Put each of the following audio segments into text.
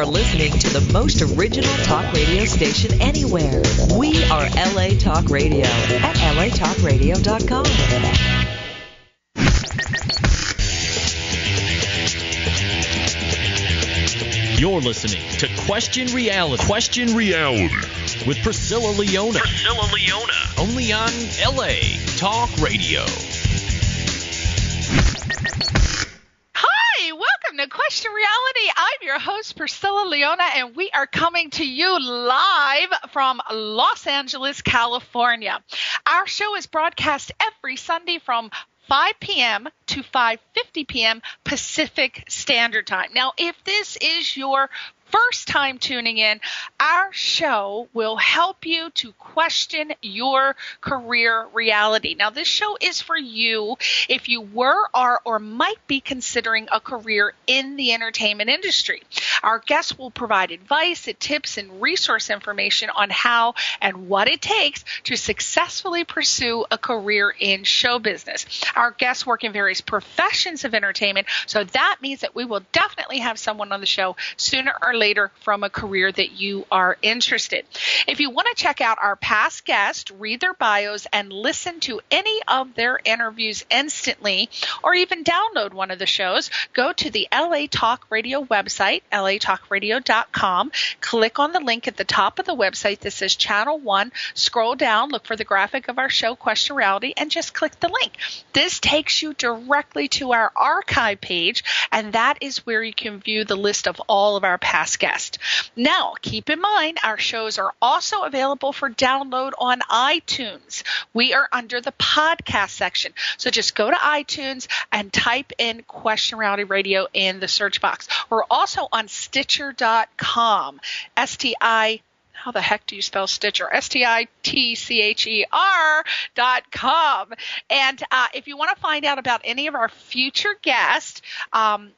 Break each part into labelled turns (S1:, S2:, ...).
S1: are listening to the most original talk radio station anywhere. We are LA Talk Radio at latalkradio.com.
S2: You're listening to Question Reality. Question Reality with Priscilla Leona. Priscilla Leona. Only on LA Talk Radio.
S3: Hi, welcome to Question Reality. I'm your host, Priscilla Leona, and we are coming to you live from Los Angeles, California. Our show is broadcast every Sunday from 5 p.m. to 5:50 p.m. Pacific Standard Time. Now, if this is your first time tuning in, our show will help you to question your career reality. Now, this show is for you if you were, are, or might be considering a career in the entertainment industry. Our guests will provide advice, tips, and resource information on how and what it takes to successfully pursue a career in show business. Our guests work in various professions of entertainment, so that means that we will definitely have someone on the show sooner or later from a career that you are interested. If you want to check out our past guests, read their bios, and listen to any of their interviews instantly, or even download one of the shows, go to the LA Talk Radio website, latalkradio.com. Click on the link at the top of the website that says Channel 1. Scroll down, look for the graphic of our show, Question Reality, and just click the link. This takes you directly to our archive page, and that is where you can view the list of all of our past guests. Now, keep in mind, our shows are also available for download on iTunes. We are under the podcast section. So just go to iTunes and type in Question Reality Radio in the search box. We're also on Stitcher.com. How the heck do you spell Stitcher? STITCHER.com. And if you want to find out about any of our future guests,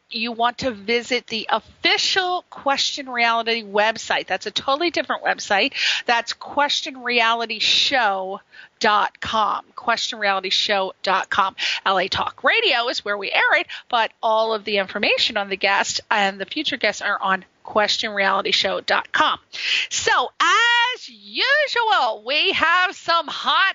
S3: you want to visit the official Question Reality website. That's a totally different website. That's questionrealityshow.com. questionrealityshow.com. LA Talk Radio is where we air it, but all of the information on the guest and the future guests are on questionrealityshow.com. So, as usual, we have some hot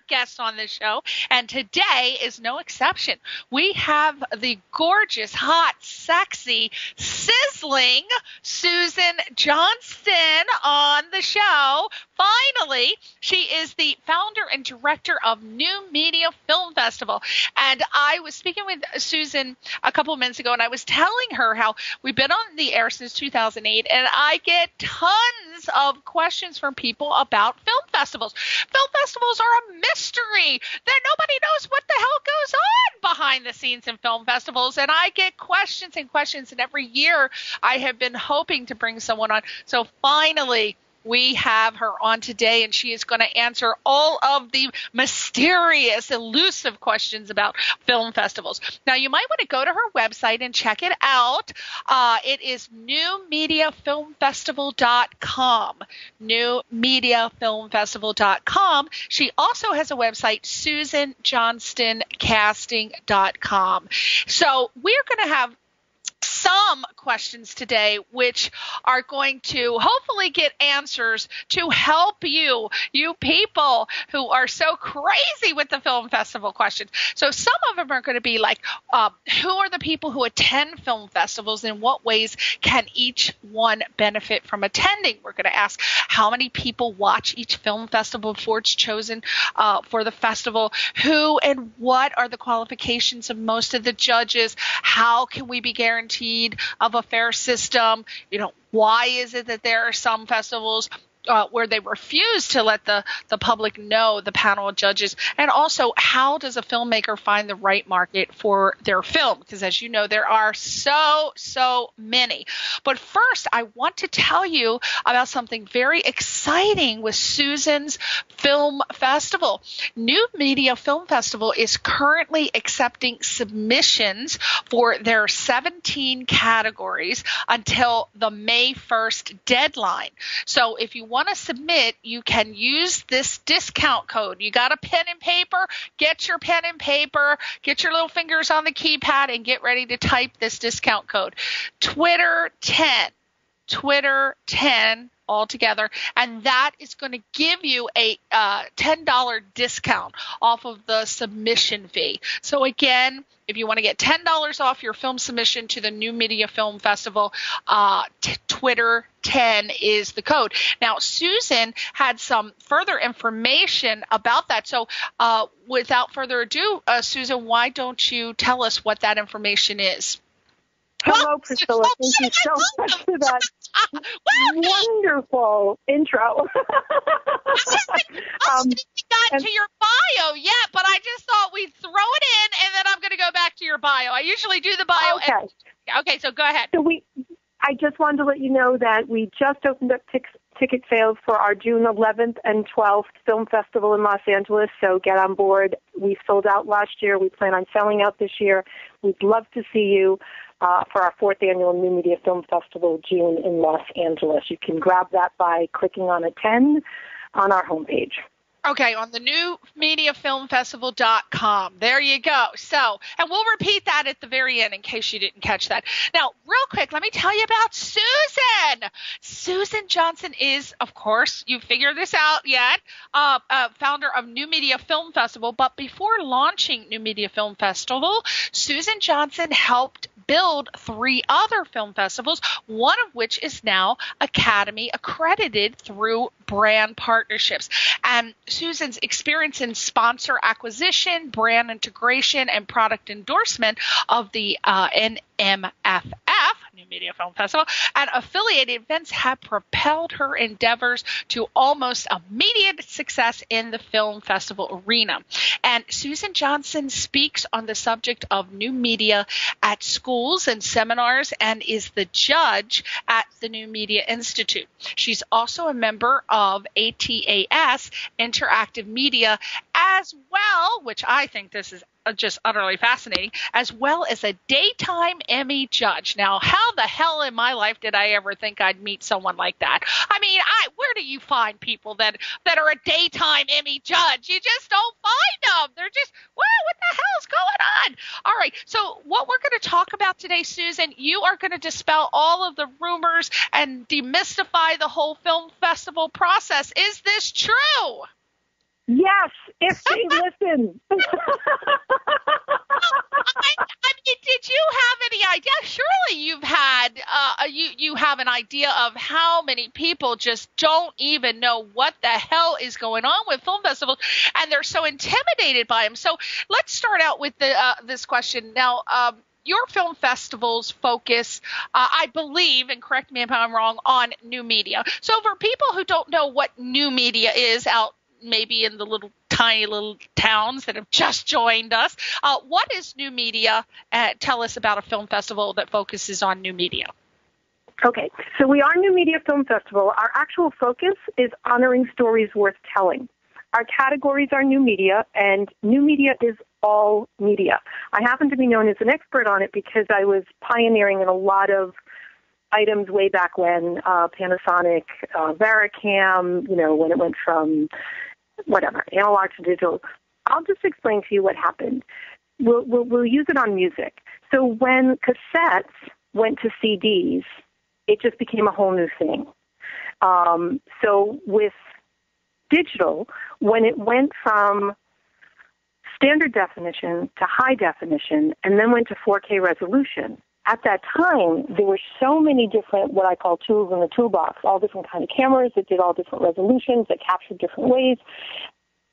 S3: guests on this show, and today is no exception. We have the gorgeous, hot, sexy, sizzling Susan Johnston on the show. Finally, she is the founder and director of New Media Film Festival. And I was speaking with Susan a couple of minutes ago, and I was telling her how we've been on the air since 2008, and I get tons of questions from people about film festivals. Film festivals are a mystery. That nobody knows what the hell goes on behind the scenes in film festivals, and I get questions and questions, and every year I have been hoping to bring someone on. So finally, we have her on today, and she is going to answer all of the mysterious, elusive questions about film festivals. Now, you might want to go to her website and check it out. It is newmediafilmfestival.com. newmediafilmfestival.com. She also has a website, susanjohnstoncasting.com. So we're going to have some questions today which are going to hopefully get answers to help you people who are so crazy with the film festival questions. So some of them are going to be like, who are the people who attend film festivals? In what ways can each one benefit from attending? We're going to ask how many people watch each film festival before it's chosen for the festival. Who and what are the qualifications of most of the judges? How can we be guaranteed of a fair system? Why is it that there are some festivals where they refuse to let the public know, the panel of judges? And also, how does a filmmaker find the right market for their film? Because as you know, there are so many. But first, I want to tell you about something very exciting with Susan's Film Festival. New Media Film Festival is currently accepting submissions for their 17 categories until the May 1st deadline. So if you want to submit, you can use this discount code. You got a pen and paper? Get your pen and paper, get your little fingers on the keypad, and get ready to type this discount code. Twitter 10 all together, and that is going to give you a $10 discount off of the submission fee. So again, if you want to get $10 off your film submission to the New Media Film Festival, Twitter 10 is the code. Now, Susan had some further information about that. So without further ado, Susan, why don't you tell us what that information is?
S4: Hello, Priscilla. Thank you so much for that wonderful intro.
S3: I haven't gotten to your bio yet, but I just thought we'd throw it in, and then I'm going to go back to your bio. I usually do the bio.
S4: Okay.
S3: Okay, so go ahead.
S4: So I just wanted to let you know that we just opened up ticket sales for our June 11th and 12th Film Festival in Los Angeles, so get on board. We sold out last year. We plan on selling out this year. We'd love to see you for our 4th annual New Media Film Festival, June in Los Angeles. You can grab that by clicking on attend on our homepage.
S3: Okay, on the newmediafilmfestival.com. There you go. So, and we'll repeat that at the very end in case you didn't catch that. Now, real quick, let me tell you about Susan. Susan Johnson is, of course, you figured this out yet, founder of New Media Film Festival. But before launching New Media Film Festival, Susan Johnson helped build 3 other film festivals, one of which is now Academy accredited through brand partnerships. And Susan's experience in sponsor acquisition, brand integration, and product endorsement of the NMFF, New Media Film Festival, and affiliated events have propelled her endeavors to almost immediate success in the film festival arena. And Susan Johnson speaks on the subject of new media at schools and seminars and is the judge at the New Media Institute. She's also a member of ATAS Interactive Media as well, which I think this is just utterly fascinating, as well as a daytime Emmy judge. Now, how the hell in my life did I ever think I'd meet someone like that? I mean, where do you find people that are a daytime Emmy judge? You just don't find them. They're just, well, what the hell's going on? All right, so what we're going to talk about today, Susan, you are going to dispel all of the rumors and demystify the whole film festival process. Is this true?
S4: Yes, if they listen.
S3: I mean, did you have any idea? Surely you've had, you have an idea of how many people just don't even know what the hell is going on with film festivals, and they're so intimidated by them. So let's start out with this question. Now, your film festivals focus, I believe, and correct me if I'm wrong, on new media. So for people who don't know what new media is out maybe in the tiny little towns that have just joined us, what is new media? Tell us about a film festival that focuses on new media.
S4: Okay, so we are New Media Film Festival. Our actual focus is honoring stories worth telling. Our categories are new media, and new media is all media. I happen to be known as an expert on it because I was pioneering in a lot of items way back when, Panasonic, Varicam, when it went from analog to digital. I'll just explain to you what happened. We'll use it on music. So when cassettes went to CDs, it just became a whole new thing. So with digital, when it went from standard definition to high definition and then went to 4K resolution, at that time, there were so many different, what I call tools in the toolbox, all different kind of cameras that did all different resolutions, that captured different ways.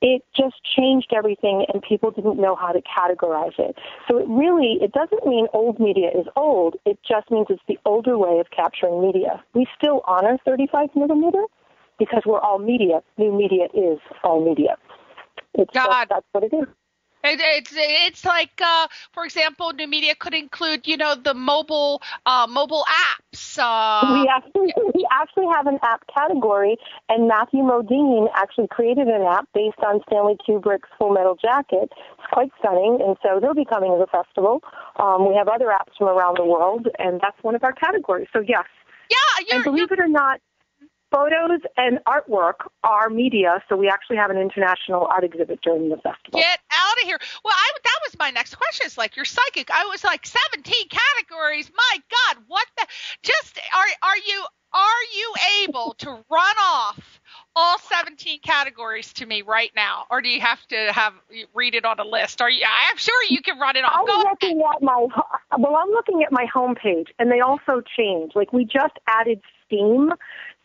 S4: It just changed everything, and people didn't know how to categorize it. So it doesn't mean old media is old. It just means it's the older way of capturing media. We still honor 35 millimeter because we're all media. New media is all media. That's what it is.
S3: It's like, for example, new media could include, the mobile apps.
S4: We actually have an app category, and Matthew Modine actually created an app based on Stanley Kubrick's Full Metal Jacket. It's quite stunning, and so they'll be coming to the festival. We have other apps from around the world, and that's one of our categories. So yes.
S3: Yeah,
S4: and believe it or not, Photos and artwork are media, so we actually have an international art exhibit during the festival.
S3: Get out of here. Well, that was my next question. It's like, you're psychic. I was like, 17 categories. My God, what the? Just, are you able to run off all 17 categories to me right now? Or do you have to read it on a list? I'm sure you can run it off.
S4: I'm looking at my homepage, and they also change. Like, we just added STEAM.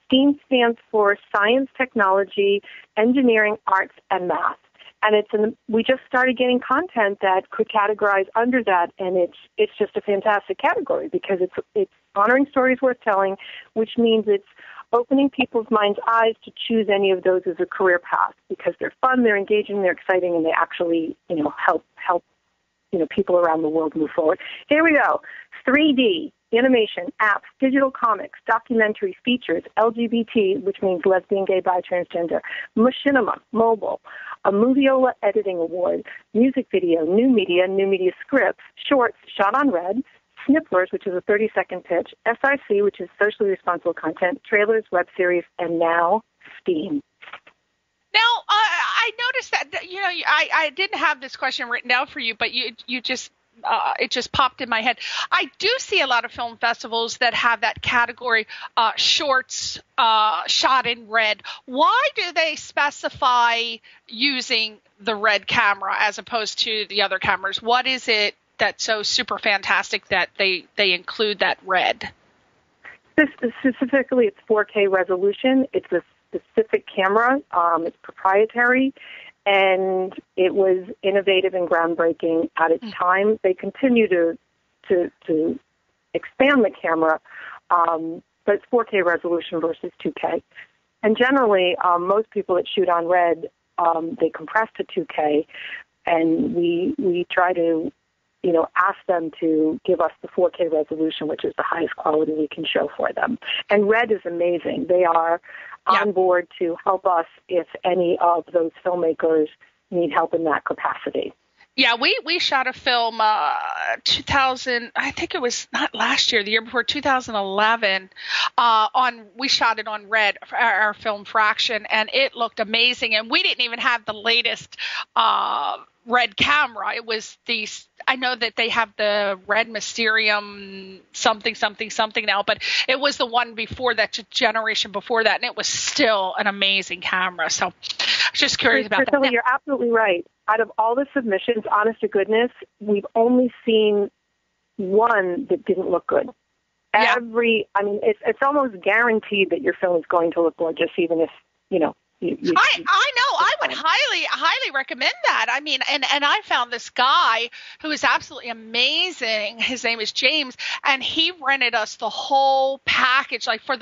S4: STEAM stands for Science, Technology, Engineering, Arts, and Math. And we just started getting content that could categorize under that, and it's just a fantastic category because it's honoring stories worth telling, which means it's opening people's minds' eyes to choose any of those as a career path because they're fun, they're engaging, they're exciting, and they actually, help people around the world move forward. Here we go. 3D, animation, apps, digital comics, documentary, features, LGBT, which means lesbian, gay, bi, transgender, machinima, mobile, a Moviola Editing Award, music video, new media scripts, shorts, shot on red, Snipplers, which is a 30-second pitch, SRC, which is socially responsible content, trailers, web series, and now STEAM.
S3: Now, I noticed that, I didn't have this question written down for you, but you just, it just popped in my head. I do see a lot of film festivals that have that category, shorts shot in red. Why do they specify using the red camera as opposed to the other cameras? What is it that's so super fantastic that they include that red?
S4: Specifically, it's 4K resolution. It's a specific camera. It's proprietary, and it was innovative and groundbreaking at its time. They continue to expand the camera, but it's 4K resolution versus 2K. And generally, most people that shoot on red, they compress to 2K, and we try to ask them to give us the 4K resolution, which is the highest quality we can show for them. And Red is amazing. They are on board to help us if any of those filmmakers need help in that capacity.
S3: Yeah, we shot a film 2000, I think it was not last year, the year before, 2011. We shot it on Red, our film Fraction, and it looked amazing. And we didn't even have the latest Red camera. It was I know that they have the Red Mysterium something now, but it was the one before that, generation before that, and it was still an amazing camera. So I was just curious about
S4: Priscilla,
S3: that.
S4: You're absolutely right. Out of all the submissions, honest to goodness, we've only seen one that didn't look good.
S3: Yeah.
S4: It's almost guaranteed that your film is going to look gorgeous, even if, I know.
S3: I would highly recommend that. I mean, and I found this guy who is absolutely amazing. His name is James, and he rented us the whole package, like for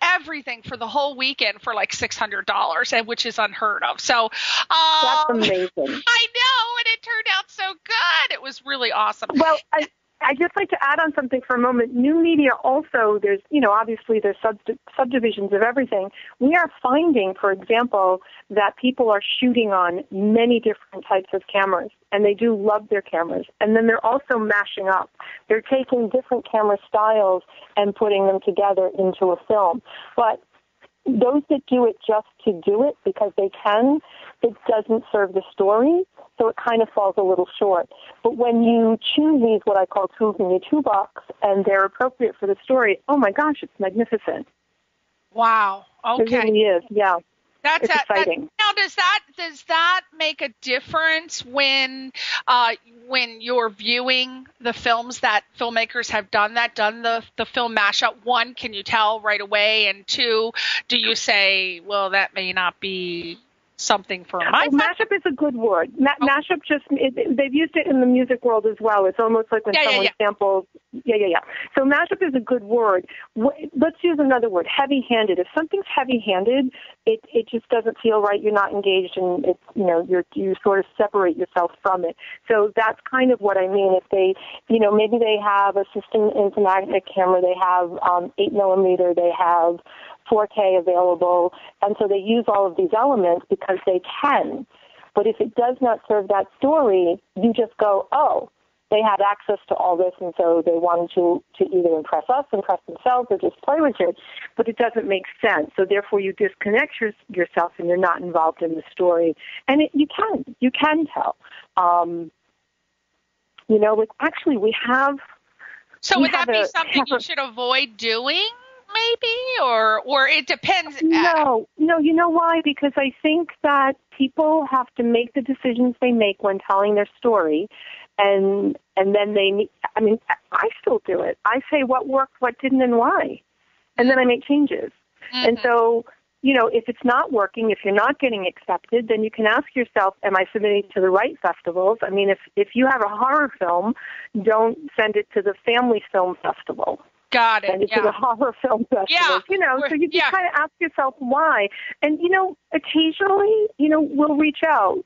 S3: everything for the whole weekend for like $600, which is unheard of. So
S4: that's amazing.
S3: I know, and it turned out so good. It was really awesome.
S4: Well, I'd just like to add on something for a moment. New media also, there's, obviously there's subdivisions of everything. We are finding, for example, that people are shooting on many different types of cameras, and they do love their cameras. And then they're also mashing up. They're taking different camera styles and putting them together into a film. But those that do it just to do it because they can, it doesn't serve the story, so it kind of falls a little short. But when you choose these, what I call tools in your toolbox, and they're appropriate for the story, oh my gosh, it's magnificent.
S3: Wow. Okay.
S4: It really is, yeah.
S3: That's
S4: it's exciting.
S3: Now, does that make a difference when you're viewing the films that filmmakers have done the film mashup? One, can you tell right away? And two, do you say, well, that may not be something for my
S4: mashup is a good word. Mashup they've used it in the music world as well. It's almost like when someone samples. Yeah. So mashup is a good word. Let's use another word, heavy-handed. If something's heavy-handed, it just doesn't feel right. You're not engaged, and it's you sort of separate yourself from it. So that's kind of what I mean. If they, maybe they have a system informatic camera, they have 8mm, they have 4K available, and so they use all of these elements because they can. But if it does not serve that story, you just go, oh, they had access to all this, and so they wanted to either impress us, impress themselves, or just play with it. But it doesn't make sense. So therefore, you disconnect yourself, and you're not involved in the story. And you can tell. Actually, we have.
S3: So would that be something you should avoid doing, maybe, or it depends?
S4: No. You know why? Because I think that people have to make the decisions they make when telling their story, and then I still do it. I say what worked, what didn't, and why, and then I make changes. Mm-hmm. And so, if it's not working, if you're not getting accepted, then you can ask yourself, am I submitting to the right festivals? I mean, if you have a horror film, don't send it to the Family Film Festival.
S3: Got it.
S4: Send it to the horror film festivals.
S3: Yeah.
S4: So you just kind of ask yourself why. And, occasionally, we'll reach out.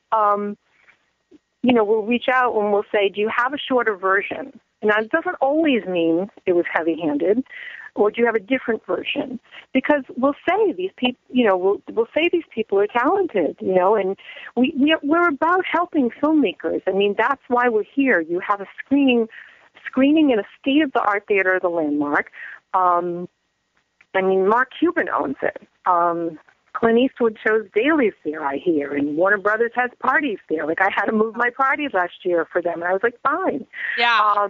S4: We'll reach out and we'll say, do you have a shorter version? Now, it doesn't always mean it was heavy-handed. Or do you have a different version? Because we'll say these people, we'll say these people are talented, and we're about helping filmmakers. I mean, that's why we're here. You have a screening in a state-of-the-art theater, the Landmark. Mark Cuban owns it. Clint Eastwood shows dailies there, I hear, and Warner Brothers has parties there. Like, I had to move my parties last year for them, and I was like, fine.
S3: Yeah.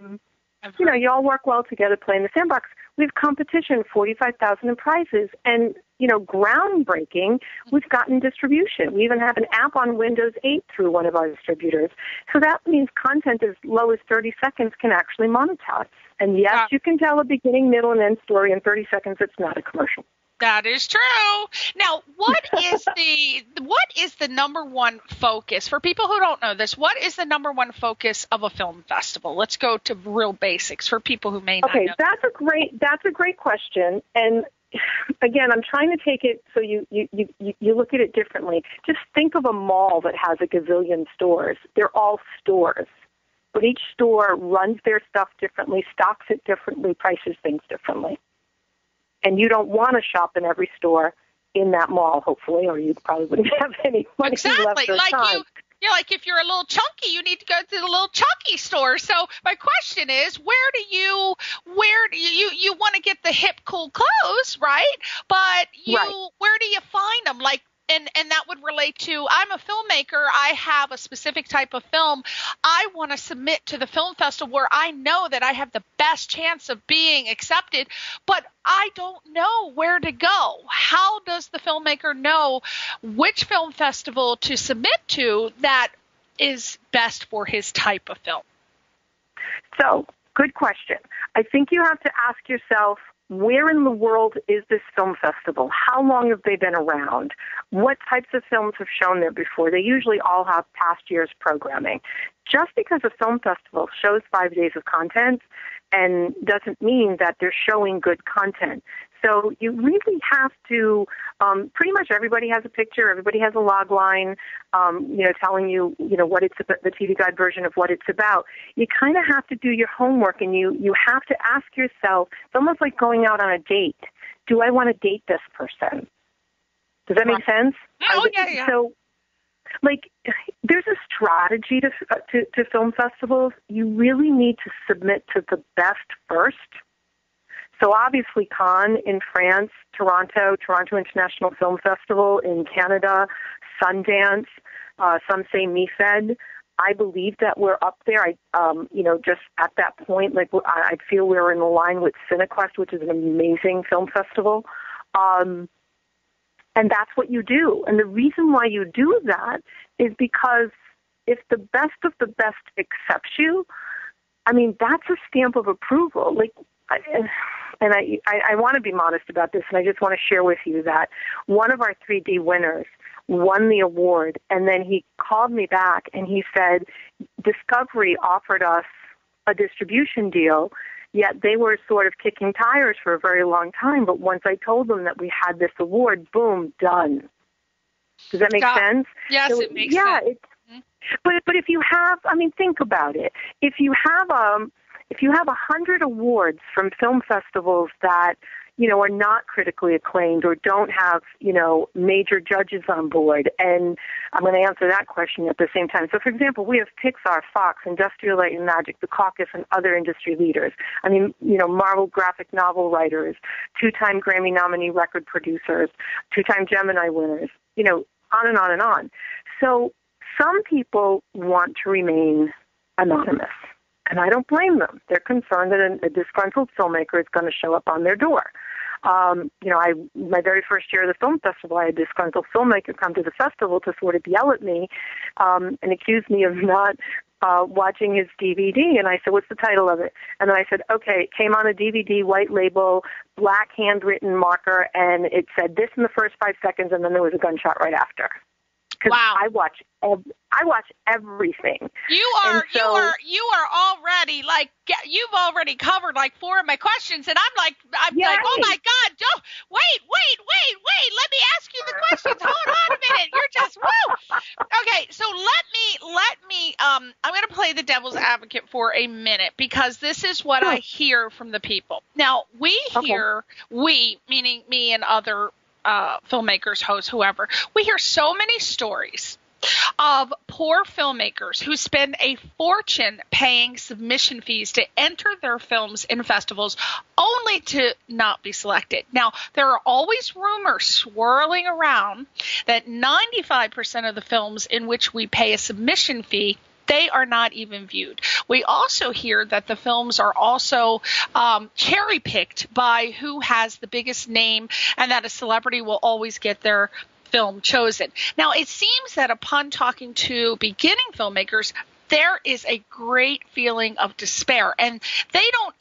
S4: You all work well together playing the Sandbox. We have competition, 45,000 in prizes, and, groundbreaking, we've gotten distribution. We even have an app on Windows 8 through one of our distributors. So that means content as low as 30 seconds can actually monetize. And yes, you can tell a beginning, middle, and end story in 30 seconds. It's not a commercial.
S3: That is true. Now, what is the number one focus for people who don't know this? What is the number one focus of a film festival? Let's go to real basics for people who may not know.
S4: Okay, that's a great question. And again, I'm trying to take it so you look at it differently. Just think of a mall that has a gazillion stores. They're all stores. But each store runs their stuff differently, stocks it differently, prices things differently. And you don't want to shop in every store in that mall, hopefully, or you probably wouldn't have any money left or time.
S3: Like if you're a little chunky, you need to go to the little chunky store. So my question is, where do you want to get the hip, cool clothes, right? But where do you find them? Like, and that would relate to, I'm a filmmaker. I have a specific type of film I want to submit to the film festival where I know that I have the best chance of being accepted, but I don't know where to go. How does the filmmaker know which film festival to submit to that is best for his type of film?
S4: So, good question. I think you have to ask yourself, where in the world is this film festival? How long have they been around? What types of films have shown there before? They usually all have past year's programming. Just because a film festival shows 5 days of content and doesn't mean that they're showing good content. So you really have to, pretty much everybody has a picture, everybody has a log line, telling you, what it's about, the TV Guide version of what it's about. You kind of have to do your homework, and you have to ask yourself, it's almost like going out on a date. Do I want to date this person? Does that make sense?
S3: Oh, yeah.
S4: So, there's a strategy to film festivals. You really need to submit to the best first. So obviously Cannes in France, Toronto International Film Festival in Canada, Sundance, some say MIFED. I believe that we're up there. Just at that point, I feel we're in line with Cinequest, which is an amazing film festival. And that's what you do. And the reason why you do that is because if the best of the best accepts you, that's a stamp of approval. And I want to be modest about this, and I just want to share with you that one of our 3D winners won the award, and then he called me back and he said, Discovery offered us a distribution deal, yet they were sort of kicking tires for a very long time, but once I told them that we had this award, boom, done. Does that make sense?
S3: Yes,
S4: so,
S3: it makes sense.
S4: But if you have, think about it. If you have 100 awards from film festivals that, are not critically acclaimed or don't have, major judges on board? And I'm going to answer that question at the same time. So, for example, we have Pixar, Fox, Industrial Light and Magic, The Caucus, and other industry leaders. I mean, Marvel graphic novel writers, 2-time Grammy nominee record producers, 2-time Gemini winners, on and on and on. So some people want to remain anonymous, and I don't blame them. They're concerned that a disgruntled filmmaker is going to show up on their door. My very first year of the film festival, I had a disgruntled filmmaker come to the festival to sort of yell at me and accuse me of not watching his DVD. And I said, what's the title of it? And then I said, okay, it came on a DVD, white label, black handwritten marker, and it said this in the first 5 seconds, and then there was a gunshot right after. Because
S3: wow.
S4: I watch everything.
S3: You are already you've already covered like 4 of my questions, and I'm like, oh my God, don't wait. Let me ask you the questions. Hold on a minute. You're just woo. Okay, so let me. I'm going to play the devil's advocate for a minute, because this is what I hear from the people. Now we meaning me and other filmmakers, hosts, whoever, we hear so many stories of poor filmmakers who spend a fortune paying submission fees to enter their films in festivals only to not be selected. Now, there are always rumors swirling around that 95% of the films in which we pay a submission fee, they are not even viewed. We also hear that the films are also cherry-picked by who has the biggest name, and that a celebrity will always get their film chosen. Now, it seems that upon talking to beginning filmmakers, there is a great feeling of despair, and they don't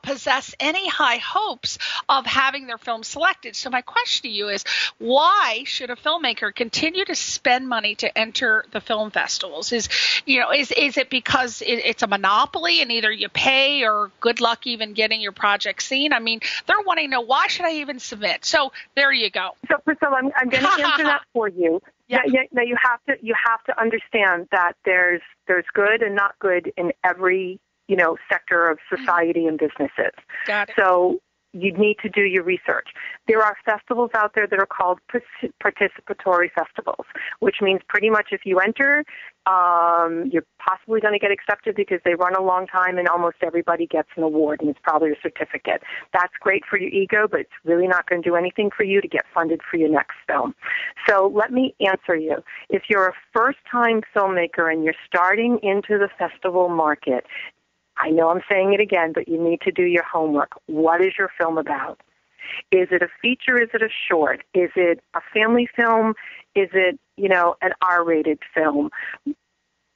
S3: possess any high hopes of having their film selected. So my question to you is, why should a filmmaker continue to spend money to enter the film festivals? Is it because it's a monopoly and either you pay or good luck even getting your project seen? I mean, they're wanting to know, why should I even submit? So there you go.
S4: So Priscilla, I'm going to answer that for you. Yeah. Now you have to understand that there's good and not good in every sector of society and businesses.
S3: Got it.
S4: So you need to do your research. There are festivals out there that are called participatory festivals, which means pretty much if you enter, you're possibly going to get accepted because they run a long time and almost everybody gets an award, and it's probably a certificate. That's great for your ego, but it's really not going to do anything for you to get funded for your next film. So let me answer you. If you're a first-time filmmaker and you're starting into the festival market, I know I'm saying it again, but you need to do your homework. What is your film about? Is it a feature? Is it a short? Is it a family film? Is it, an R-rated film?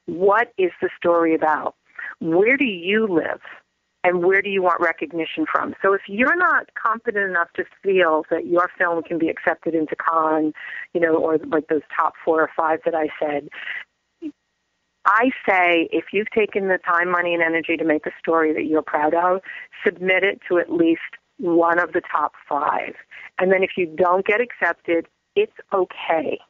S4: What is the story about? Where do you live? And where do you want recognition from? So if you're not confident enough to feel that your film can be accepted into Cannes, or like those top 4 or 5 that I said, I say if you've taken the time, money, and energy to make a story that you're proud of, submit it to at least one of the top 5. And then if you don't get accepted, it's okay.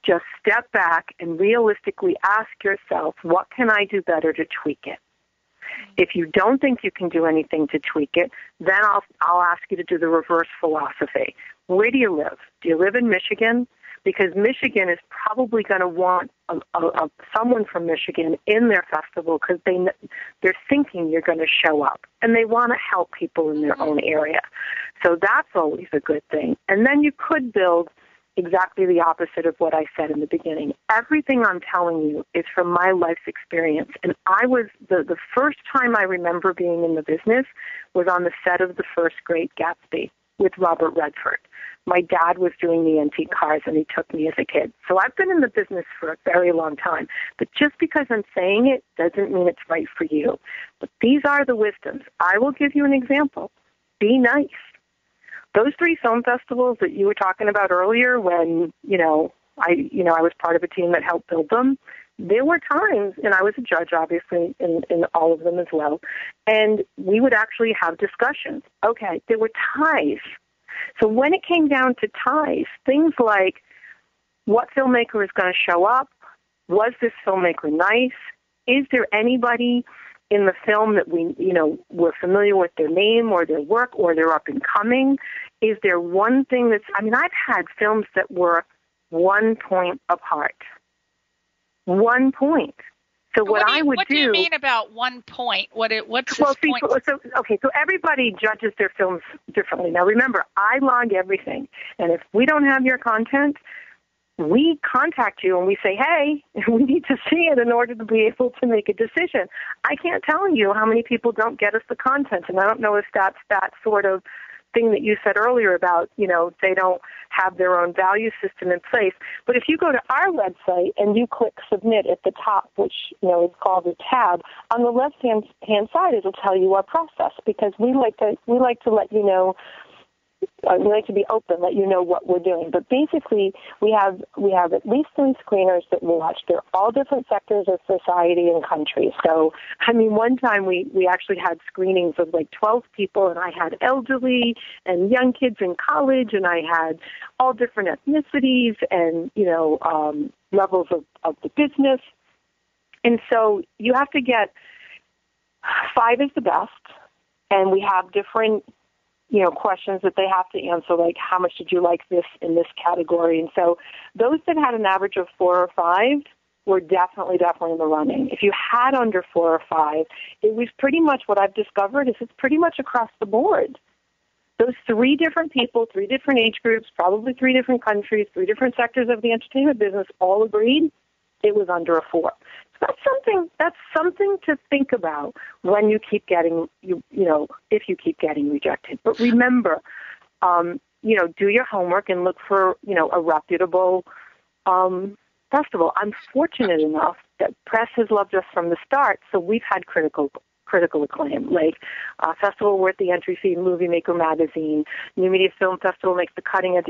S4: Just step back and realistically ask yourself, what can I do better to tweak it? If you don't think you can do anything to tweak it, then I'll ask you to do the reverse philosophy. Where do you live? Do you live in Michigan? Because Michigan is probably going to want someone from Michigan in their festival because they're thinking you're going to show up, and they want to help people in their own area. So that's always a good thing. And then you could build exactly the opposite of what I said in the beginning. Everything I'm telling you is from my life's experience. And I was, the first time I remember being in the business was on the set of The First Great Gatsby with Robert Redford. My dad was doing the antique cars, and he took me as a kid. So I've been in the business for a very long time. But just because I'm saying it doesn't mean it's right for you. But these are the wisdoms. I will give you an example. Be nice. Those 3 film festivals that you were talking about earlier when, I was part of a team that helped build them, there were times, and I was a judge, obviously, in all of them as well, and we would actually have discussions. Okay, there were ties. So when it came down to ties, things like what filmmaker is going to show up, was this filmmaker nice, is there anybody in the film that we're familiar with their name or their work or they're up and coming? Is there one thing I've had films that were 1 point apart. 1 point. So what do you mean
S3: about 1 point? What's
S4: well,
S3: this point?
S4: So everybody judges their films differently. Now remember, I log everything, and if we don't have your content, we contact you and we say, hey, we need to see it in order to be able to make a decision. I can't tell you how many people don't get us the content, and I don't know if that's that sort of thing that you said earlier about, they don't have their own value system in place. But if you go to our website and you click submit at the top, which, is called a tab, on the left-hand side, it'll tell you our process, because we like to let you know. We like to be open, let you know what we're doing. But basically, we have at least 3 screeners that we watch. They're all different sectors of society and country. So, one time we actually had screenings of 12 people, and I had elderly and young kids in college, and I had all different ethnicities and, levels of the business. And so you have to get 5 is the best, and we have different questions that they have to answer, like how much did you like this in this category? And so those that had an average of 4 or 5 were definitely in the running. If you had under 4 or 5, it was pretty much what I've discovered is it's pretty much across the board. Those 3 different people, 3 different age groups, probably 3 different countries, 3 different sectors of the entertainment business all agreed it was under a 4. So that's something to think about when you keep getting, if you keep getting rejected. But remember, do your homework and look for, a reputable festival. I'm fortunate enough that press has loved us from the start, so we've had critical acclaim, like Festival Worth the Entry Fee, Movie Maker Magazine, New Media Film Festival makes the cutting edge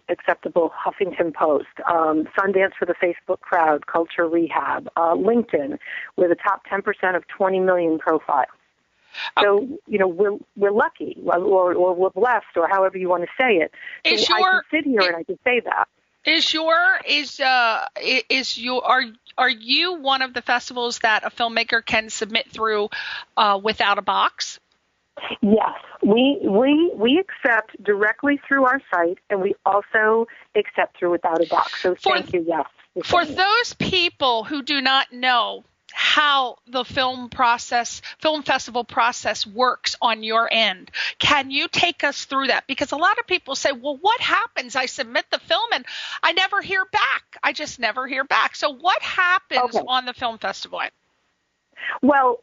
S4: acceptable, Huffington Post, Sundance for the Facebook crowd, Culture Rehab, LinkedIn, we're the top 10% of 20 million profiles. So, we're lucky, or we're blessed, or however you want to say it. So I can sit here and I can say that. Are you one of the festivals that a filmmaker can submit through without a box? Yes, we accept directly through our site, and we also accept through without a box. So thank you. Yes.
S3: For those people who do not know how the film festival process works on your end, can you take us through that? Because a lot of people say, well, what happens? I submit the film and I never hear back. I just never hear back. So what happens on the film festival?
S4: Well,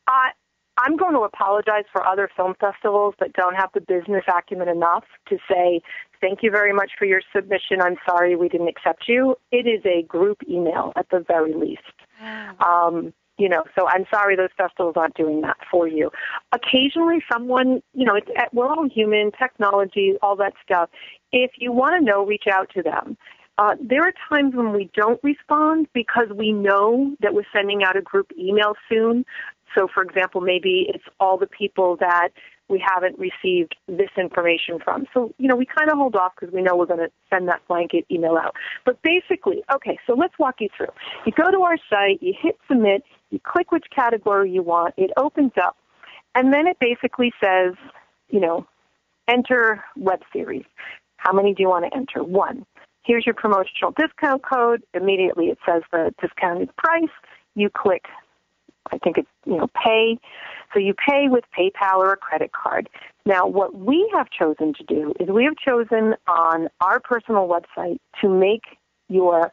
S4: I'm going to apologize for other film festivals that don't have the business acumen enough to say, thank you very much for your submission. I'm sorry we didn't accept you. It is a group email at the very least. So I'm sorry those festivals aren't doing that for you. Occasionally someone, we're all human, technology, all that stuff. If you want to know, reach out to them. There are times when we don't respond because we know that we're sending out a group email soon. So, for example, maybe it's all the people that we haven't received this information from. So, we kind of hold off because we know we're going to send that blanket email out. But basically, so let's walk you through. You go to our site, you hit submit, you click which category you want, it opens up, and then it basically says, enter web series. How many do you want to enter? 1. Here's your promotional discount code. Immediately it says the discounted price. You click, I think it's, pay. So you pay with PayPal or a credit card. Now, what we have chosen to do is we have chosen on our personal website to make your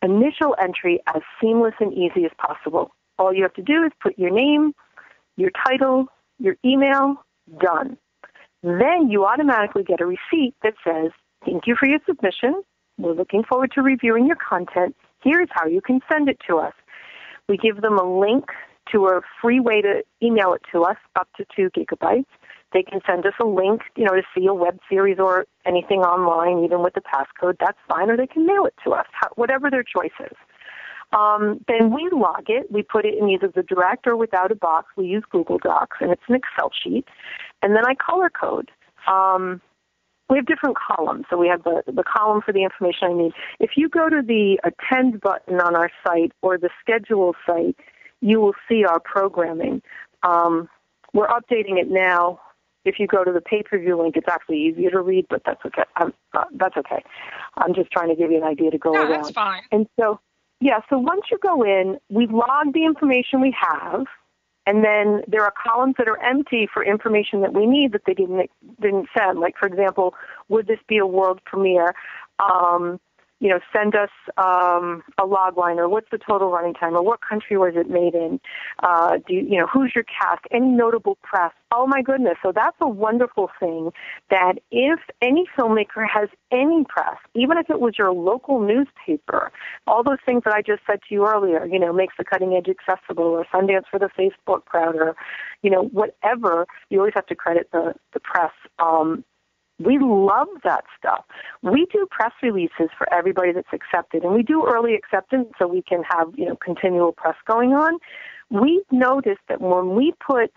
S4: initial entry as seamless and easy as possible. All you have to do is put your name, your title, your email, done. Then you automatically get a receipt that says, thank you for your submission. We're looking forward to reviewing your content. Here's how you can send it to us. We give them a link to a free way to email it to us, up to 2 gigabytes. They can send us a link, to see a web series or anything online, even with the passcode. That's fine, or they can mail it to us, whatever their choice is. Then we log it. We put it in either the direct or without a box. We use Google Docs, and it's an Excel sheet. And then I color code. We have different columns. So we have the column for the information I need. If you go to the Attend button on our site or the Schedule site, you will see our programming. We're updating it now. If you go to the pay-per-view link, it's actually easier to read, but that's okay. That's okay. I'm just trying to give you an idea to go around.
S3: No, that's fine.
S4: And so, so once you go in, we log the information we have, and then there are columns that are empty for information that we need that they didn't send. Like, for example, would this be a world premiere? Send us a log line, or what's the total running time, or what country was it made in? Who's your cast? Any notable press? Oh my goodness! So that's a wonderful thing. That if any filmmaker has any press, even if it was your local newspaper, all those things that I just said to you earlier, makes the Cutting Edge accessible, or Sundance for the Facebook crowd, or whatever. You always have to credit the press. We love that stuff. We do press releases for everybody that's accepted, and we do early acceptance so we can have, continual press going on. We've noticed that when we put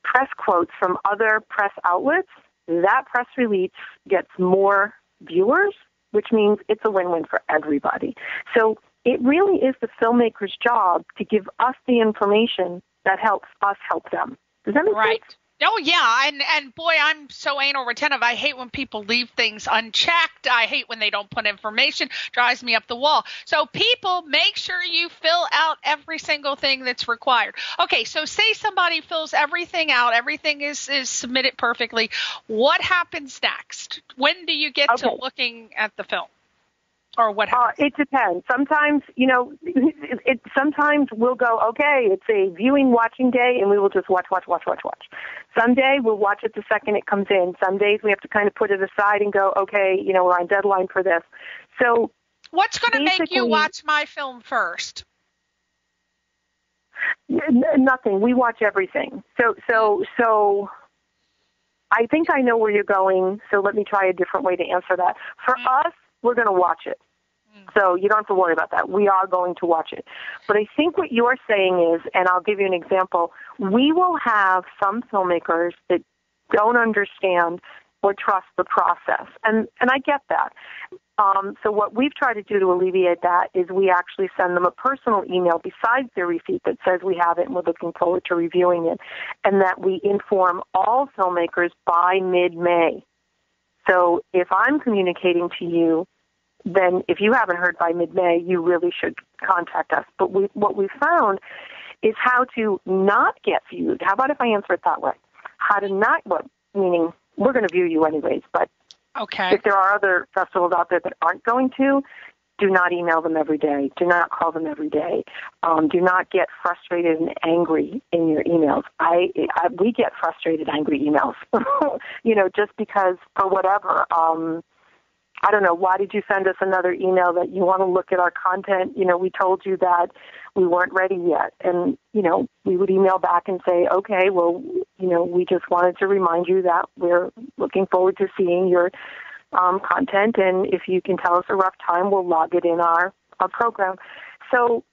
S4: press quotes from other press outlets, that press release gets more viewers, which means it's a win-win for everybody. So it really is the filmmaker's job to give us the information that helps us help them. Does that make sense?
S3: Oh, yeah, and boy, I'm so anal retentive. I hate when people leave things unchecked. I hate when they don't put information. Drives me up the wall. So people, make sure you fill out every single thing that's required. Okay, so say somebody fills everything out. Everything is submitted perfectly. What happens next? When do you get to looking at the film? Or what happens?
S4: It depends. Sometimes, sometimes we'll go, okay, it's a watching day, and we will just watch. Some day we'll watch it the second it comes in. Some days we have to kind of put it aside and go, okay, we're on deadline for this. So
S3: what's going to make you watch my film first?
S4: Nothing. We watch everything. So I think I know where you're going, so let me try a different way to answer that. For us, we're going to watch it. So you don't have to worry about that. We are going to watch it. But I think what you're saying is, and I'll give you an example, we will have some filmmakers that don't understand or trust the process. And I get that. So what we've tried to do to alleviate that is we actually send them a personal email besides their receipt that says we have it and we're looking forward to reviewing it, and that we inform all filmmakers by mid-May. So if I'm communicating to you, then if you haven't heard by mid-May, you really should contact us. But what we found is how to not get viewed. How about if I answer it that way? How to not, meaning we're going to view you anyways, but if there are other festivals out there that aren't going to, do not email them every day. Do not call them every day. Do not get frustrated and angry in your emails. We get frustrated, angry emails, just because for whatever. I don't know, why did you send us another email that you want to look at our content? We told you that we weren't ready yet. And, we would email back and say, okay, well, we just wanted to remind you that we're looking forward to seeing your content, and if you can tell us a rough time, we'll log it in our program. So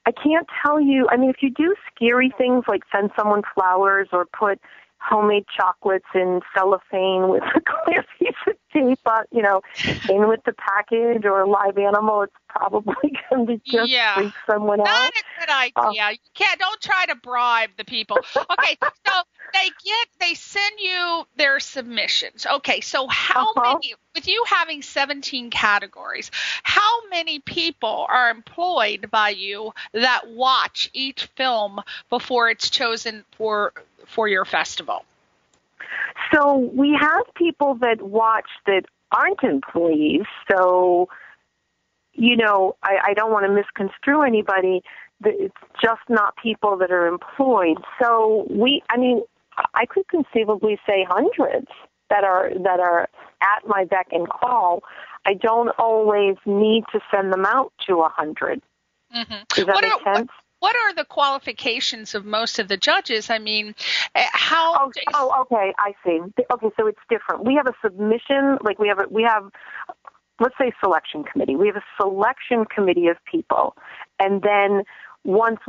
S4: I can't tell you, if you do scary things like send someone flowers or put homemade chocolates in cellophane with a clear piece of tape, in with the package, or a live animal, it's probably going to just freak someone out.
S3: Not a good idea. Don't try to bribe the people. Okay, so they send you their submissions. Okay, so how many, with you having 17 categories, how many people are employed by you that watch each film before it's chosen for your festival?
S4: So we have people that watch that aren't employees. So, I don't want to misconstrue anybody. It's just not people that are employed. So I could conceivably say hundreds that are at my beck and call. I don't always need to send them out to 100. Mm-hmm. Does that make sense?
S3: What are the qualifications of most of the judges? How?
S4: Okay, I see. Okay, so it's different. We have a submission, we have, let's say, selection committee. We have a selection committee of people, and then once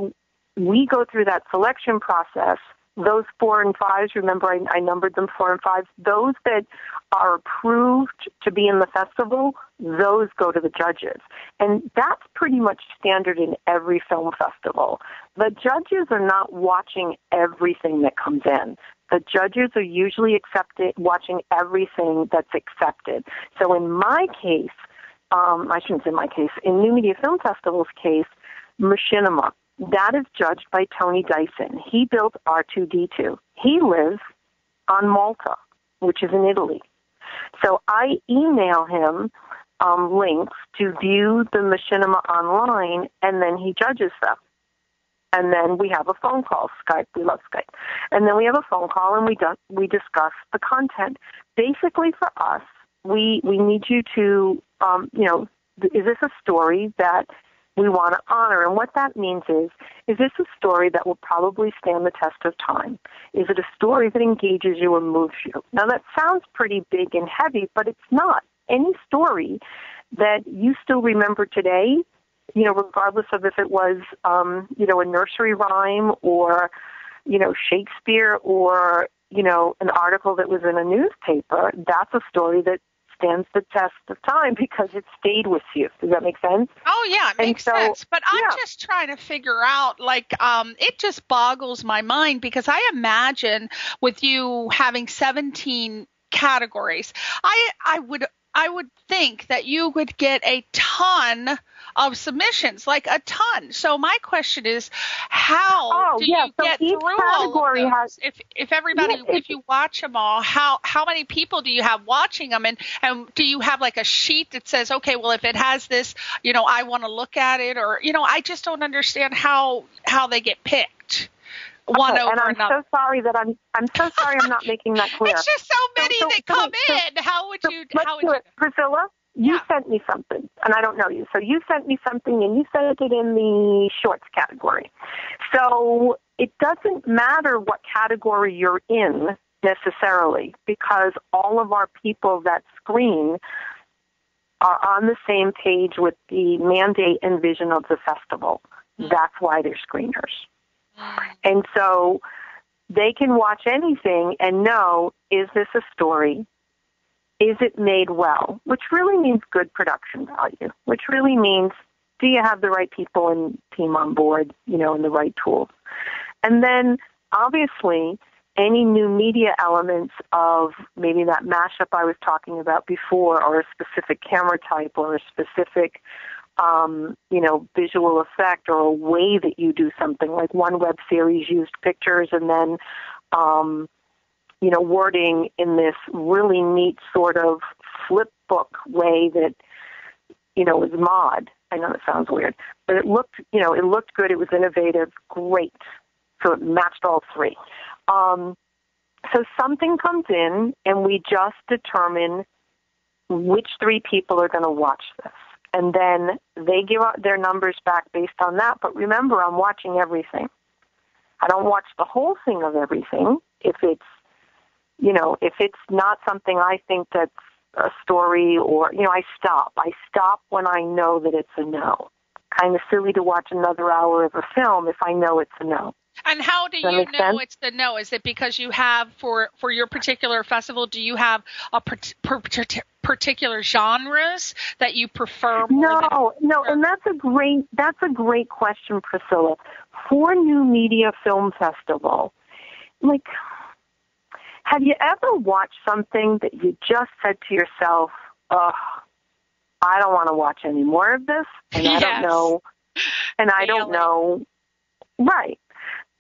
S4: we go through that selection process, those 4 and 5s, remember I numbered them 4 and 5, those that are approved to be in the festival, those go to the judges. And that's pretty much standard in every film festival. The judges are not watching everything that comes in. The judges are usually watching everything that's accepted. So in my case, I shouldn't say my case, in New Media Film Festival's case, Machinima, that is judged by Tony Dyson. He built R2-D2. He lives on Malta, which is in Italy. So I email him links to view the Machinima online, and then he judges them. And then we have a phone call, Skype. We love Skype. And then we have a phone call, and we discuss the content. Basically, for us, we need you to, is this a story that we want to honor? And what that means is this a story that will probably stand the test of time? Is it a story that engages you or moves you? Now, that sounds pretty big and heavy, but it's not. Any story that you still remember today, regardless of if it was, a nursery rhyme or, Shakespeare or, an article that was in a newspaper, that's a story that stands the test of time because it stayed with you. Does that make sense?
S3: Oh, yeah, it makes sense. But I'm just trying to figure out, it just boggles my mind because I imagine with you having 17 categories, I would think that you would get a ton of submissions, like a ton. So my question is, how do you get through all of those? If you watch them all, how many people do you have watching them? And do you have like a sheet that says, okay, well, if it has this, I want to look at it, or, I just don't understand how they get picked. One over
S4: and
S3: another.
S4: I'm so sorry that I'm so sorry I'm not making that clear.
S3: It's just so many that come in. How would you?
S4: Priscilla, you sent me something, and I don't know you. So you sent me something, and you sent it in the shorts category. So it doesn't matter what category you're in necessarily, because all of our people that screen are on the same page with the mandate and vision of the festival. That's why they're screeners. And so they can watch anything and know, is this a story? Is it made well? Which really means good production value, which really means, do you have the right people and team on board, and the right tools? And then, obviously, any new media elements of maybe that mashup I was talking about before, or a specific camera type, or a specific visual effect, or a way that you do something. Like one web series used pictures and then, wording in this really neat sort of flip book way that, was mod. I know that sounds weird, but it looked good. It was innovative. Great. So it matched all three. So something comes in and we just determine which 3 people are going to watch this. And then they give out their numbers back based on that. But remember, I'm watching everything. I don't watch the whole thing of everything. If it's not something I think that's a story, or, I stop. I stop when I know that it's a no. Kind of silly to watch another hour of a film if I know it's a no.
S3: And how do you know it's the no? Is it because you have, for your particular festival, do you have a particular genres that you prefer more?
S4: No, and that's a great question, Priscilla. For New Media Film Festival, have you ever watched something that you just said to yourself, I don't want to watch any more of this, and
S3: yes.
S4: I don't know, right.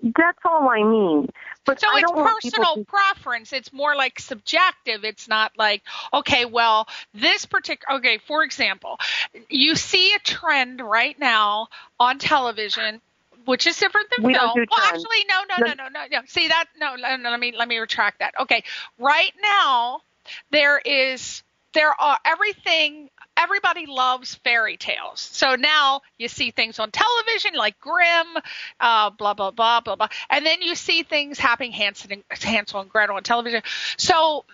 S4: That's all I mean. But
S3: so it's personal preference. It's more like subjective. It's not like, okay, well, for example, you see a trend right now on television, which is different than film.
S4: Don't do
S3: well, actually, no. See that? No, let me retract that. Okay. Right now, everybody loves fairy tales. So now you see things on television like Grimm, blah, blah, blah, blah, blah. And then you see things happening, Hansel and Gretel on television. So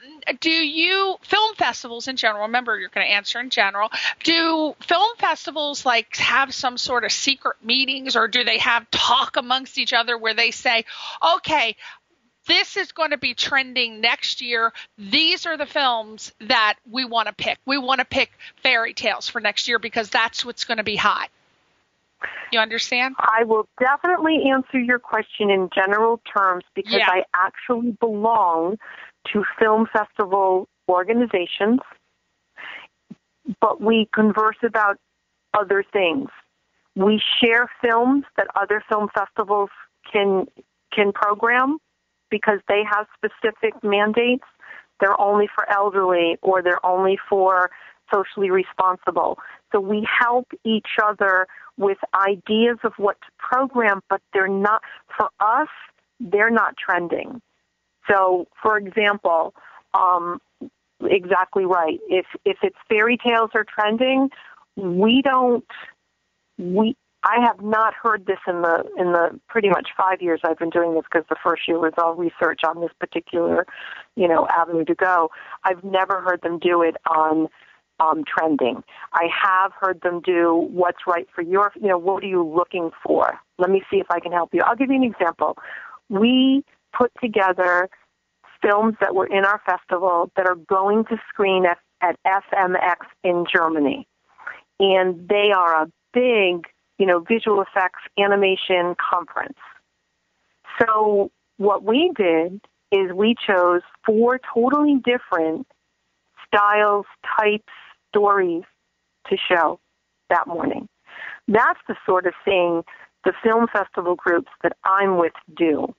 S3: film festivals in general, remember you're going to answer in general, do film festivals have some sort of secret meetings, or do they have talk amongst each other where they say, okay, this is going to be trending next year. These are the films that we want to pick. We want to pick fairy tales for next year because that's what's going to be hot. You understand?
S4: I will definitely answer your question in general terms because I actually belong to film festival organizations, but we converse about other things. We share films that other film festivals can program because they have specific mandates. They're only for elderly or they're only for socially responsible. So we help each other with ideas of what to program, but they're not, for us, they're not trending. So, for example, exactly right. If it's fairy tales are trending, I have not heard this in the pretty much 5 years I've been doing this because the first year was all research on this particular, avenue to go. I've never heard them do it on trending. I have heard them do what's right for your, what are you looking for? Let me see if I can help you. I'll give you an example. We put together films that were in our festival that are going to screen at FMX in Germany. And they are a big, visual effects animation conference. So what we did is we chose 4 totally different styles, types, stories to show that morning. That's the sort of thing the film festival groups that I'm with do,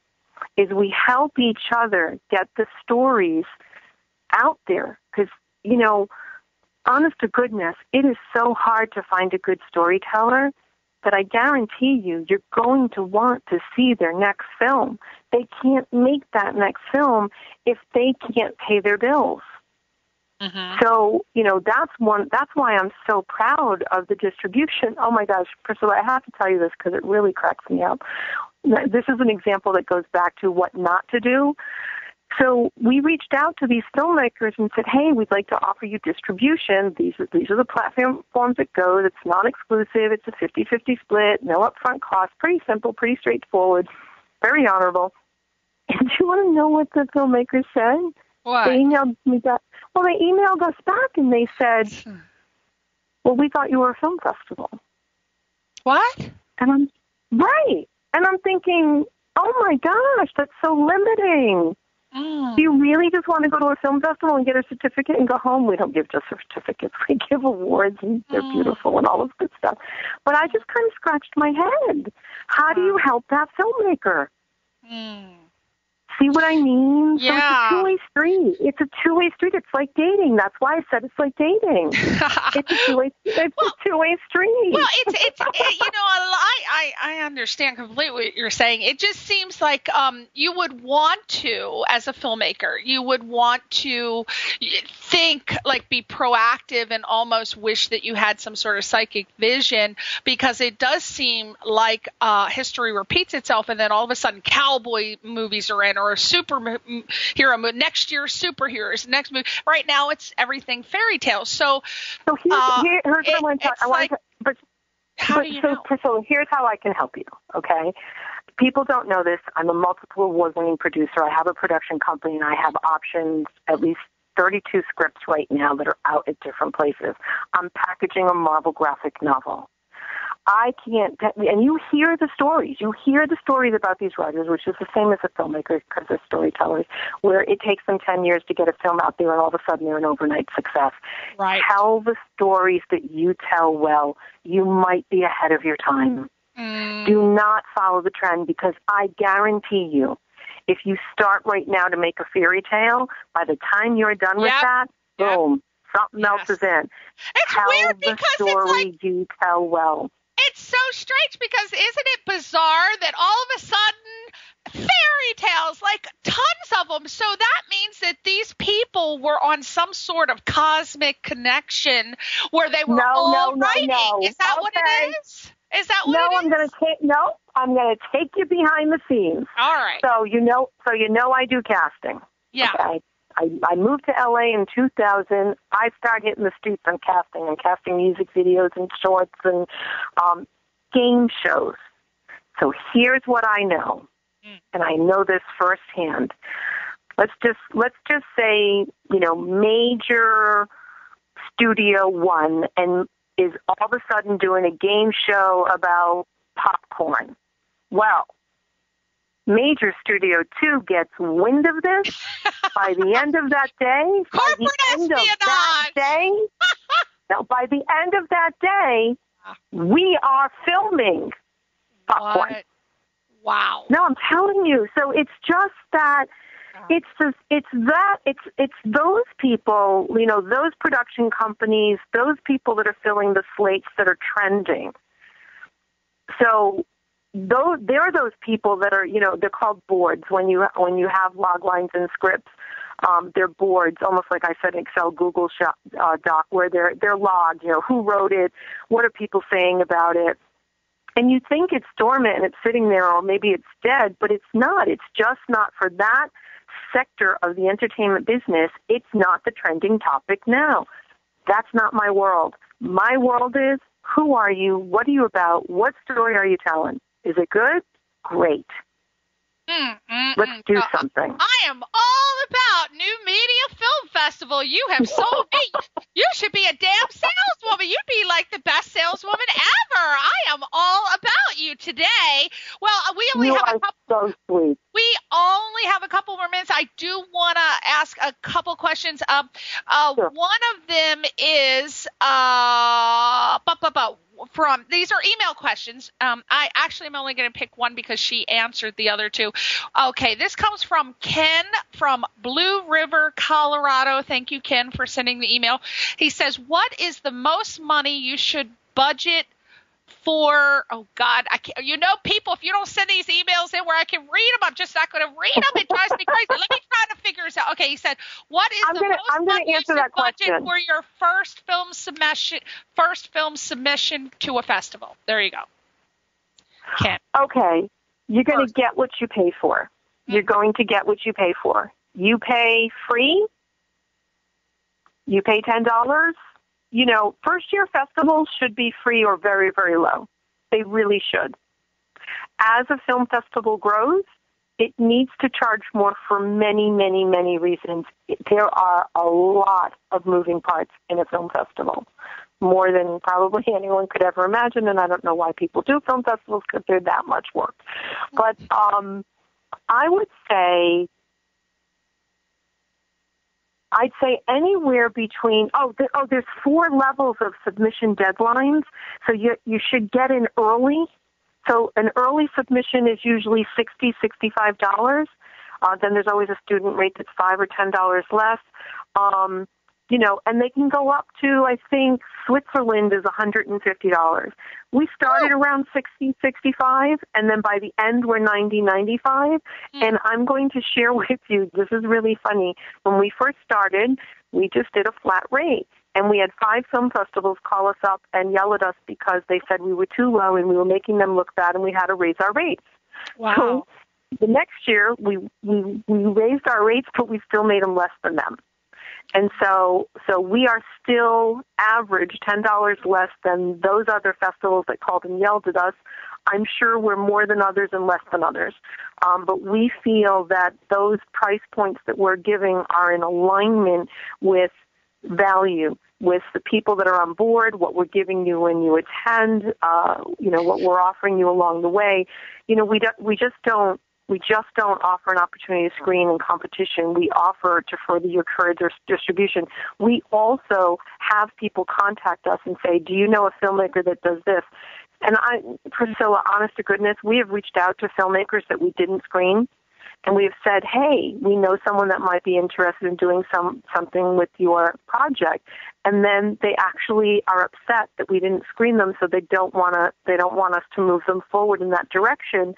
S4: is we help each other get the stories out there. Because, honest to goodness, it is so hard to find a good storyteller that I guarantee you're going to want to see their next film. They can't make that next film if they can't pay their bills. Mm-hmm. So, that's why I'm so proud of the distribution. Oh my gosh, Priscilla, I have to tell you this because it really cracks me up. This is an example that goes back to what not to do. So we reached out to these filmmakers and said, hey, we'd like to offer you distribution. These are the platforms it goes. It's non-exclusive. It's a 50-50 split, no upfront cost. Pretty simple, pretty straightforward, very honorable. And do you want to know what the filmmakers said?
S3: What?
S4: They emailed me back. Well, they emailed us back and they said, well, we thought you were a film festival.
S3: What?
S4: And I'm thinking, oh my gosh, that's so limiting. Do you really just want to go to a film festival and get a certificate and go home? We don't give just certificates. We give awards, and they're beautiful and all this good stuff. But I just kind of scratched my head. How do you help that filmmaker? See what I mean?
S3: Yeah.
S4: So it's a two-way street. It's a two-way street. It's like dating. That's why I said it's like dating. It's a two-way street.
S3: Well, it's I understand completely what you're saying. It just seems like you would want to, as a filmmaker, you would want to think, like, be proactive and almost wish that you had some sort of psychic vision, because it does seem like history repeats itself, and then all of a sudden cowboy movies are in, or a superhero movie. Next year, superheroes. Next movie. Right now, it's everything fairy tales. So
S4: here's what I want to
S3: how do you know?
S4: So here's how I can help you, okay? People don't know this. I'm a multiple award-winning producer. I have a production company, and I have options, at least 32 scripts right now that are out at different places. I'm packaging a Marvel graphic novel. I can't, and you hear the stories. You hear the stories about these writers, which is the same as a filmmaker because they're storytellers, where it takes them 10 years to get a film out there and all of a sudden they're an overnight success.
S3: Right.
S4: Tell the stories that you tell well. You might be ahead of your time. Do not follow the trend, because I guarantee you, if you start right now to make a fairy tale, by the time you're done with that, boom, something else is in.
S3: It's weird because
S4: the story
S3: it's like,
S4: you tell well.
S3: It's so strange because isn't it bizarre that all of a sudden fairy tales, like tons of them. So that means that these people were on some sort of cosmic connection where they were all writing.
S4: No.
S3: Is that what it is? Is that what it is?
S4: I'm going to take you behind the scenes.
S3: All right.
S4: So you know I do casting.
S3: Yeah.
S4: Okay? I moved to LA in 2000. I started hitting the streets and casting music videos and shorts and game shows. So here's what I know. and I know this firsthand. Let's just say, major Studio One and is all of a sudden doing a game show about popcorn. Well, Major Studio 2 gets wind of this. By the end of that day, by the end of that day, we are filming popcorn.
S3: What? Wow.
S4: No, I'm telling you. So it's just that. It's those people, those production companies, those people that are filling the slates that are trending. So they're those people that are, they're called boards when you have log lines and scripts. They're boards, almost like I said, Excel, Google Doc, where they're logged. Who wrote it? What are people saying about it? And you think it's dormant and it's sitting there, or maybe it's dead, but it's not. It's just not for that sector of the entertainment business. It's not the trending topic now. That's not my world. My world is, who are you? What are you about? What story are you telling? Is it good? Great. Let's do something.
S3: I am all about New Media Film Festival. You have sold me. You should be a damn saleswoman. You'd be like the best saleswoman ever. I am all about you today. Well, we only have a couple.
S4: So sweet.
S3: We only have a couple more minutes. I do want to ask a couple questions.
S4: Sure.
S3: One of them is from, these are email questions. I actually am only going to pick one because she answered the other two. Okay, this comes from Ken from Blue River, Colorado. Thank you, Ken, for sending the email. He says, what is the most money you should budget for? Oh God, I can't, people, if you don't send these emails in where I can read them, I'm just not going to read them. It drives me crazy. Let me try to figure this out. Okay, he said, what is the most money you should budget for your first film submission to a festival? There you go. Ken.
S4: Okay, you're going to get what you pay for. You're going to get what you pay for. You pay free. You pay $10. First-year festivals should be free or very, very low. They really should. As a film festival grows, it needs to charge more for many, many, many reasons. There are a lot of moving parts in a film festival, more than probably anyone could ever imagine, and I don't know why people do film festivals because they're that much work. But I would say anywhere between, there's 4 levels of submission deadlines, so you should get in early. So an early submission is usually $60, $65. Then there's always a student rate that's $5 or $10 less. And they can go up to, I think, Switzerland is $150. We started around $60, $65, and then by the end we're $90, $95. And I'm going to share with you, this is really funny. When we first started, we just did a flat rate. And we had 5 film festivals call us up and yell at us because they said we were too low and we were making them look bad and we had to raise our rates.
S3: Wow.
S4: So the next year we raised our rates, but we still made them less than them. And so we are still average $10 less than those other festivals that called and yelled at us. I'm sure we're more than others and less than others. But we feel that those price points that we're giving are in alignment with value, with the people that are on board, what we're giving you when you attend, what we're offering you along the way. We just don't offer an opportunity to screen in competition. We to further your career distribution. We also have people contact us and say, do you know a filmmaker that does this? And Priscilla, honest to goodness, we have reached out to filmmakers that we didn't screen, and we have said, hey, we know someone that might be interested in doing something with your project. And then they actually are upset that we didn't screen them, so they don't want us to move them forward in that direction.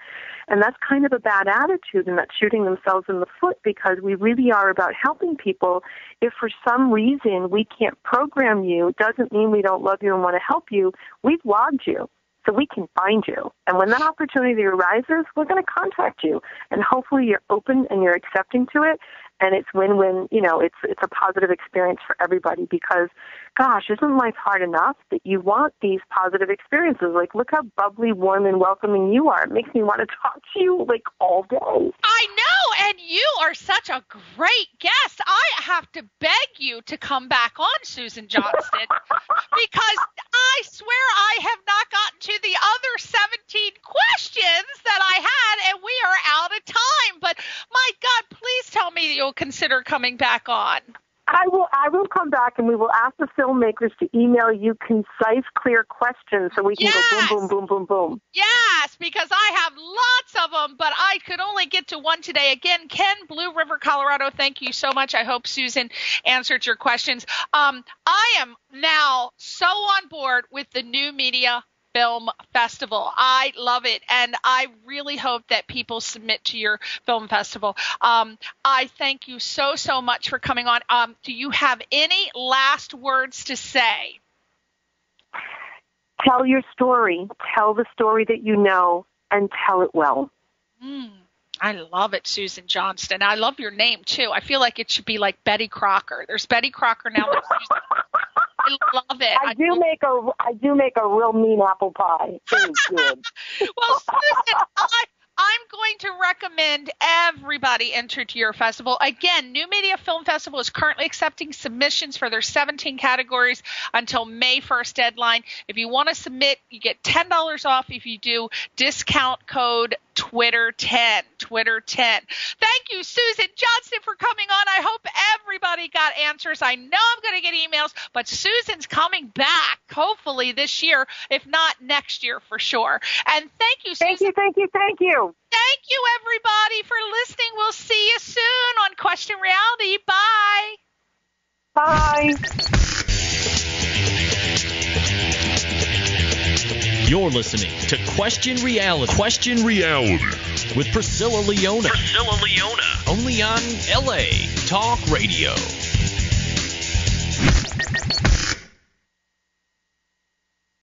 S4: And that's kind of a bad attitude, and that's shooting themselves in the foot, because we really are about helping people. If for some reason we can't program you, it doesn't mean we don't love you and want to help you. We've logged you, so we can find you. And when that opportunity arises, we're going to contact you. And hopefully you're open and you're accepting to it. and it's win-win. It's a positive experience for everybody because, gosh, isn't life hard enough that you want these positive experiences? Like, look how bubbly, warm, and welcoming you are. It makes me want to talk to you, like, all day.
S3: I know, and you are such a great guest. I have to beg you to come back on, Susan Johnston, because I swear I have not gotten to the other 17 questions that I had, and we are out of time. But, my God, please tell me you'll consider coming back on.
S4: I will come back, and we will ask the filmmakers to email you concise, clear questions so we can go boom, boom, boom, boom, boom.
S3: Yes, because I have lots of them, but I could only get to one today. Again, Ken, Blue River, Colorado, thank you so much. I hope Susan answered your questions. I am now so on board with the New Media Film Festival. I love it, and I really hope that people submit to your film festival. I thank you so much for coming on. Do you have any last words to say?
S4: Tell your story. Tell the story that you know, and tell it well.
S3: I love it, Susan Johnston. I love your name, too. I feel like it should be like Betty Crocker. There's Betty Crocker now. I love it.
S4: I do make a real mean apple pie. It's good.
S3: Well, Susan, I'm going to recommend everybody enter to your festival. Again, New Media Film Festival is currently accepting submissions for their 17 categories until May 1st deadline. If you want to submit, you get $10 off if you do discount code Twitter10. Thank you, Susan Johnston, for coming on. I hope everybody got answers. I know I'm going to get emails, but Susan's coming back, hopefully this year, if not next year for sure. And thank you, Susan.
S4: Thank you.
S3: Thank you, everybody, for listening. We'll see you soon on Question Reality. Bye.
S4: Bye.
S2: You're listening to Question Reality. Question Reality with Priscilla Leona. Only on LA Talk Radio.